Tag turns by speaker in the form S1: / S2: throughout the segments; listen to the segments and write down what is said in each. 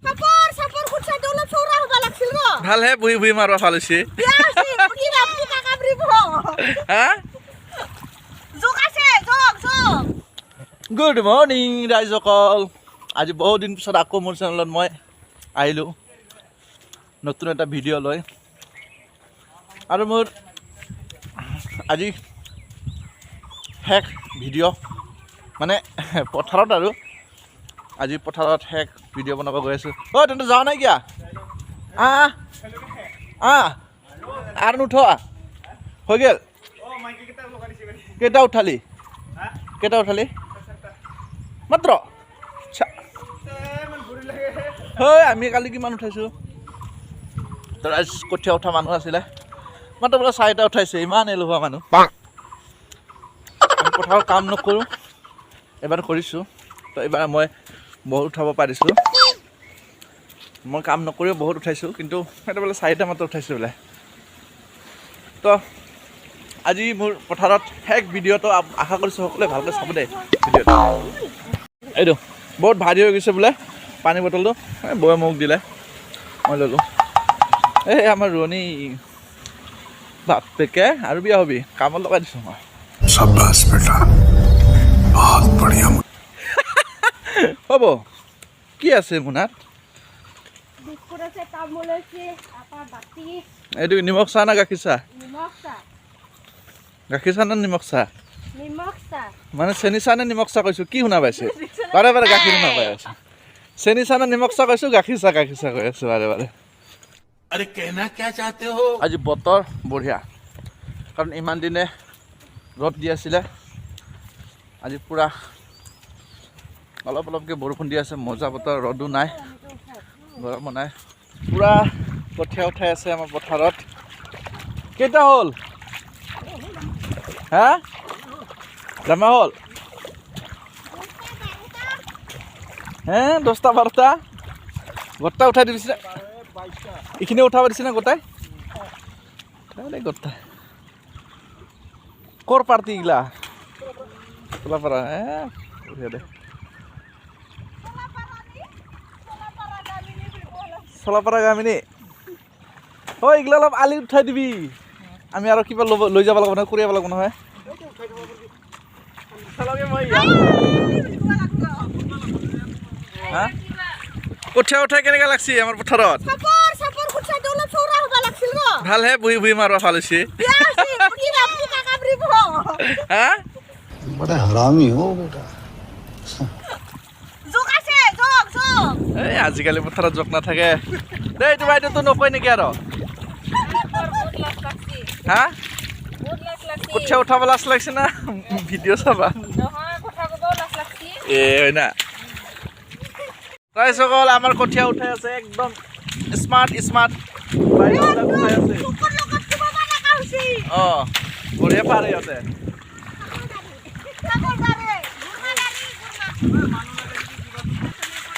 S1: সাপৰ সাপৰ কুচাটো অলপ চৌৰা হ'ব লাগছিল ৰ
S2: ভাল হে বুই বুই মাৰবা ভাল হৈছে
S1: কি বাপু কাকা ব্ৰিব
S2: হা
S1: জোক আছে জোক জোক
S2: গুড মৰ্নিং ৰাইজসকল আজি বহুত দিন পিছত আকৌ মোৰ চেনেলত মই আহিলোঁ নতুন এটা ভিডিঅ' লৈ আৰু মোৰ আজি শেষ ভিডিঅ' মানে পথাৰত আৰু আজি পথাৰত শেষ ভিডিঅ' বনাব গৈ আছোঁ অ' তহঁতে যাৱ নাই কিয়া আৰু নুঠোৱা হৈ গ'ল কেইটা উঠালি মাত্ৰ হয় আমি কালি কিমান উঠাইছোঁ তৰা কঠীয়া উঠা মানুহ আছিলে মাত্ৰ বোলে 4টা উঠাইছে ইমান এলেহুৱা মানুহ আমি পথাৰত কাম নকৰোঁ এবাৰ কৰিছোঁ তো এইবাৰ মই বহুত উঠাব পাৰিছোঁ মই কাম নকৰিও বহুত উঠাইছোঁ কিন্তু সেইটো বোলে 4টা মাত্ৰ উঠাইছোঁ বোলে তো আজি মোৰ পথাৰত শেষ ভিডিঅ'টো আশা কৰিছোঁ সকলোৱে ভালকৈ চাব দেই ভিডিঅ'টো এইটো বহুত ভাৰী হৈ গৈছে বোলে পানী বটলটো বৌয়ে মোক দিলে মই ল'লোঁ এই আমাৰ ৰোৱনী বাপেকে আৰু বিয়া হবি কামত লগাই দিছোঁ মই
S3: शाबाश बेटा बहुत बढ़िया
S2: হ'ব কি আছে মোনাত
S1: বিস্কুট আছে তামোল আছে আপা বাতি
S2: এইটো নিমখ চাহ না গাখীৰ চাহ
S1: নিমখ চাহ
S2: নে নিমখ চাহ মানে চেনি চাহ নে নিমখ চাহ কৈছোঁ কি শুনা পাইছে বাৰে বাৰে গাখীৰ শুনা পাই আছোঁ চেনি চাহ নে নিমখ চাহ কৈছোঁ গাখীৰ চাহ কৈ আছোঁ বাৰে বাৰে
S3: अरे कहना क्या चाहते हो
S2: আজি বতৰ বঢ়িয়া কাৰণ ইমান দিনে ৰ'দ দি আছিলে আজি পূৰা অলপ অলপকৈ বৰষুণ দি আছে মজা বতৰ ৰ'দো নাই গৰমো নাই পূৰা কঠীয়া উঠাই আছে আমাৰ পথাৰত কেইটা হ'ল হা জমা হ'ল হে 10টা 12টা গোটা উঠাই দিছে এইখিনি উঠাব দিছে না গোটাই গোটাই ক'ৰ পাৰ্টি এইগিলা চলাপাৰা দে চলাপাৰা গামিনী অ' এইগিলা অলপ আলি উঠাই দিবি আমি আৰু কিবা লৈ যাব লাগিব নহয় কৰিব লাগিব নহয় হা কঠীয়া উঠাই কেনেকৈ লাগছি আমাৰ পথাৰত
S1: সাপৰ কুচাটো অলপ চৌৰা হ'ব লাগছিল ৰ
S2: ভাল হে বুই বুই মাৰবা ভাল হৈছে
S1: কি বাপু কাকা ব্ৰিব
S2: হা
S3: बड़ा हरामी हो बेटा
S1: জোক আছে জোক জোক
S2: এই আজিকালি পথাৰত জোক নাথাকে দেই এইটো বাইদেউতো নকয় নেকি আৰু হা কঠীয়া উঠাব লাজ লাগিছে না ভিডিঅ' চাবা এ হয় না ৰাইজসকল আমাৰ কঠীয়া উঠাই আছে একদম স্মাৰ্ট বাইদেউবিলাক উঠাই আছে অঁ বঢ়িয়া পাৰে ইহঁতে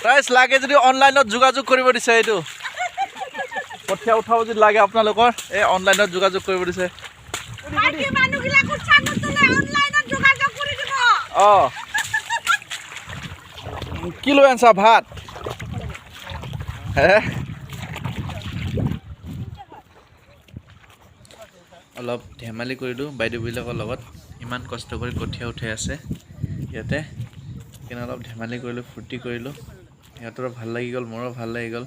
S2: ৰাইজ লাগে যদি অনলাইনত যোগাযোগ কৰিব দিছে এইটো কঠীয়া উঠাব যদি লাগে আপোনালোকৰ এই অনলাইনত যোগাযোগ কৰিব দিছে অঁ কি লৈ আনছা ভাত হে অলপ ধেমালি কৰিলোঁ বাইদেউবিলাকৰ লগত ইমান কষ্ট কৰি কঠীয়া উঠাই আছে ইয়াতে সেইকাৰণে অলপ ধেমালি কৰিলোঁ ফূৰ্তি কৰিলোঁ সিহঁতৰো ভাল লাগি গ'ল মোৰো ভাল লাগি গ'ল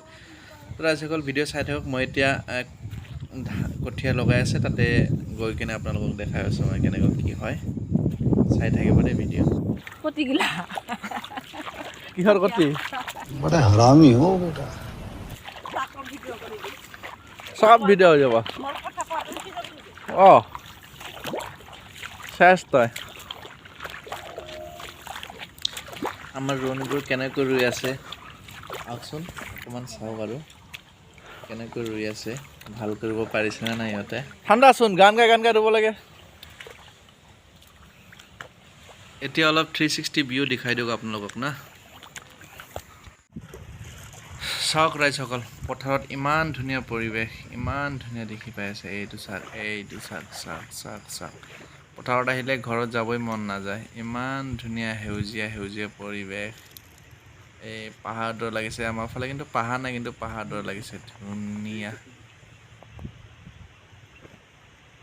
S2: তো ৰাইজসকল ভিডিঅ' চাই থাকক মই এতিয়া কঠীয়া লগাই আছে তাতে গৈ কিনে আপোনালোকক দেখাই আছোঁ মই কেনেকৈ কি হয় চাই থাকিব দেই ভিডিঅ' কিহৰ কঠি
S3: बड़ा हरामी हो बेटा
S2: চব ভিডিঅ' হৈ যাব অঁ চেছ তই আমাৰ ৰোৱনীবোৰ কেনেকৈ ৰুই আছে আহকচোন অকণমান চাওক আৰু কেনেকৈ ৰুই আছে ভাল কৰিব পাৰিছেনে নাই ইহঁতে ঠাণ্ডাচোন গান গাই ৰুব লাগে এতিয়া অলপ 360 ভিউ দেখাই দিয়ক আপোনালোকক না চাওক ৰাইজসকল পথাৰত ইমান ধুনীয়া পৰিৱেশ ইমান ধুনীয়া দেখি পাই আছে এইটো চাওক পথাৰত আহিলে ঘৰত যাবই মন নাযায় ইমান ধুনীয়া সেউজীয়া পৰিৱেশ এই পাহাৰ দৰে লাগিছে আমাৰ ফালে কিন্তু পাহাৰ নাই কিন্তু পাহাৰ দৰে লাগিছে ধুনীয়া